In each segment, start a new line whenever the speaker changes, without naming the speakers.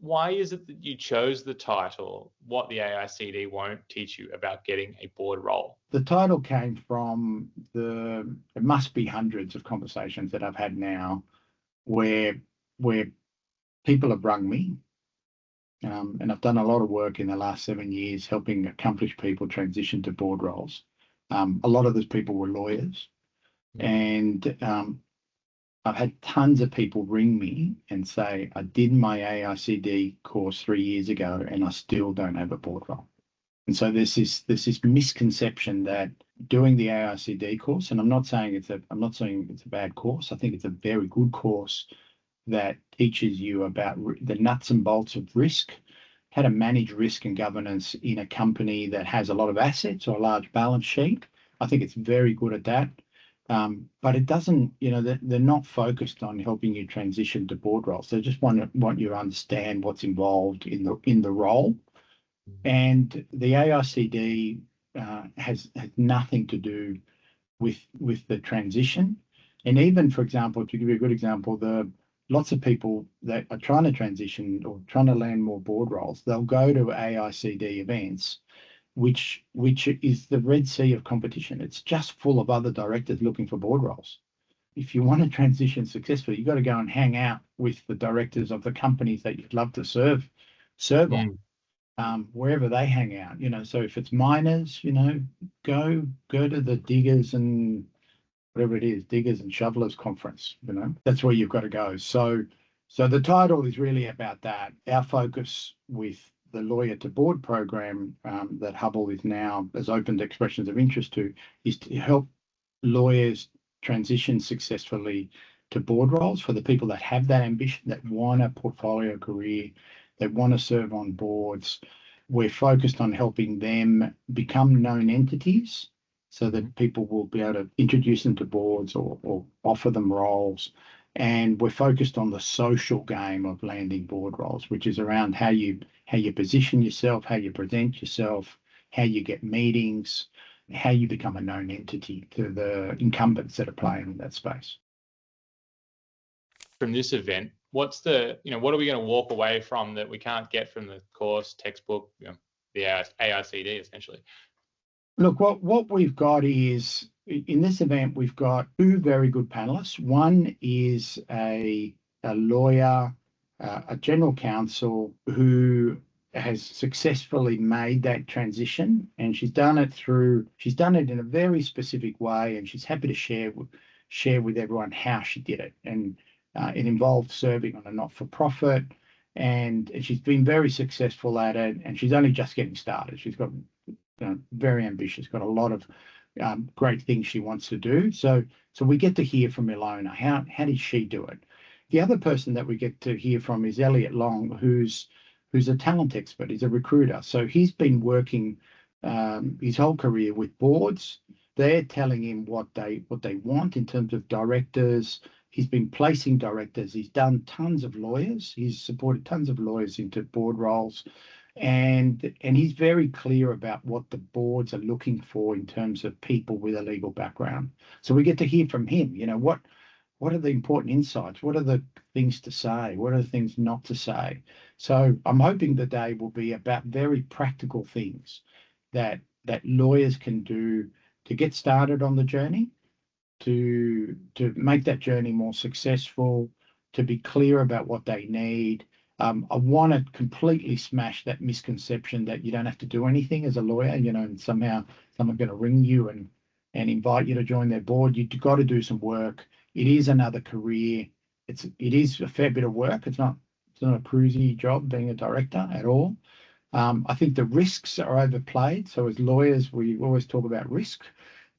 why is it that you chose the title, What the AICD Won't Teach You About Getting a Board Role?
The title came from it must be hundreds of conversations that I've had now where people have rung me. And I've done a lot of work in the last 7 years helping accomplished people transition to board roles. A lot of those people were lawyers. And I've had tons of people ring me and say, I did my AICD course 3 years ago and I still don't have a board role. And so there's this misconception that doing the AICD course, and I'm not saying it's a bad course. I think it's a very good course that teaches you about the nuts and bolts of risk, how to manage risk and governance in a company that has a lot of assets or a large balance sheet. I think it's very good at that. But it doesn't, they're not focused on helping you transition to board roles. They just want you to understand what's involved in the role. And the AICD has nothing to do with the transition. And even, for example, to give you a good example, lots of people that are trying to transition or trying to land more board roles, they'll go to AICD events, which is the Red Sea of competition. It's just full of other directors looking for board roles. If you want to transition successfully, you've got to go and hang out with the directors of the companies that you'd love to serve on, wherever they hang out. So if it's miners, go to the diggers and whatever it is, diggers and shovelers conference. That's where you've got to go. So the title is really about that. Our focus with the Lawyer to Board program that HUBL has opened expressions of interest to is to help lawyers transition successfully to board roles for the people that have that ambition, that want a portfolio career, that want to serve on boards. We're focused on helping them become known entities so that people will be able to introduce them to boards or offer them roles. And we're focused on the social game of landing board roles, which is around how you position yourself, how you present yourself, how you get meetings, how you become a known entity to the incumbents that are playing in that space.
From this event, what are we going to walk away from that we can't get from the course, textbook, the AICD essentially?
Look, what we've got is, in this event, we've got two very good panelists. One is a lawyer, a general counsel who has successfully made that transition, and she's done it in a very specific way, and she's happy to share with everyone how she did it. And it involved serving on a not-for-profit, and she's been very successful at it, and she's only just getting started. She's got very ambitious, got a lot of great things she wants to do. So we get to hear from Ilona. How did she do it? The other person that we get to hear from is Elliot Long, who's a talent expert. He's a recruiter. So he's been working his whole career with boards. They're telling him what they want in terms of directors. He's been placing directors. He's done tons of lawyers. He's supported tons of lawyers into board roles. And he's very clear about what the boards are looking for in terms of people with a legal background. So we get to hear from him, what are the important insights? What are the things to say? What are the things not to say? So I'm hoping the day will be about very practical things that lawyers can do to get started on the journey, to make that journey more successful, to be clear about what they need. I want to completely smash that misconception that you don't have to do anything as a lawyer, and somehow someone's going to ring you and invite you to join their board. You've got to do some work. It is another career. It is a fair bit of work. It's not a cruisy job being a director at all. I think the risks are overplayed. So as lawyers, we always talk about risk,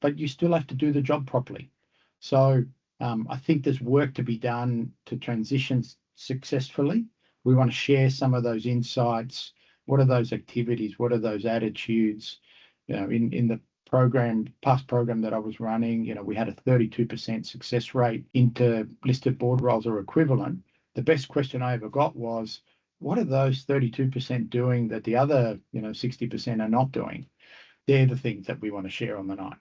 but you still have to do the job properly. So I think there's work to be done to transition successfully. We want to share some of those insights. What are those activities? What are those attitudes? In the past program that I was running, we had a 32% success rate into listed board roles or equivalent. The best question I ever got was, what are those 32% doing that the other 60% are not doing? They're the things that we want to share on the night.